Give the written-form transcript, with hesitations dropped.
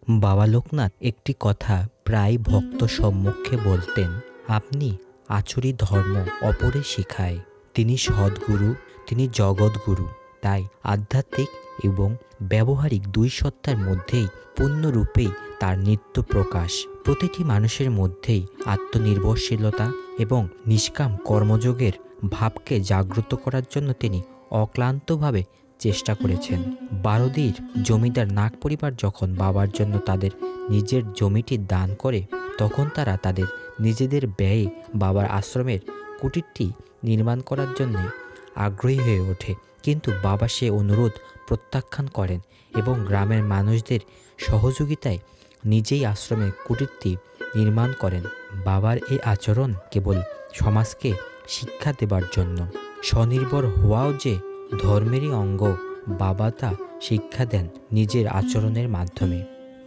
বাবা লোকনাথ একটি কথা প্রায় ভক্ত সম্মুখে বলতেন, আপনি আচরি ধর্ম অপরে শিখায়। তিনি সদ্গুরু, তিনি জগৎগুরু। তাই আধ্যাত্মিক এবং ব্যবহারিক দুই সত্তার মধ্যেই পূর্ণরূপেই তার নিত্য প্রকাশ। প্রতিটি মানুষের মধ্যেই আত্মনির্ভরশীলতা এবং নিষ্কাম কর্মযোগের ভাবকে জাগ্রত করার জন্য তিনি অক্লান্তভাবে চেষ্টা করেছেন। বারোদির জমিদার নাগ পরিবার যখন বাবার জন্য তাদের নিজের জমিটি দান করে, তখন তারা তাদের নিজেদের ব্যয়ে বাবার আশ্রমের কুটিরটি নির্মাণ করার জন্য আগ্রহী হয়ে ওঠে। কিন্তু বাবা সে অনুরোধ প্রত্যাখ্যান করেন এবং গ্রামের মানুষদের সহযোগিতায় নিজেই আশ্রমের কুটিরটি নির্মাণ করেন। বাবার এই আচরণ কেবল সমাজকে শিক্ষা দেবার জন্য। স্বনির্ভর হওয়াও যে ধর্মেরই অঙ্গ, বাবা তা শিক্ষা দেন নিজের আচরণের মাধ্যমে।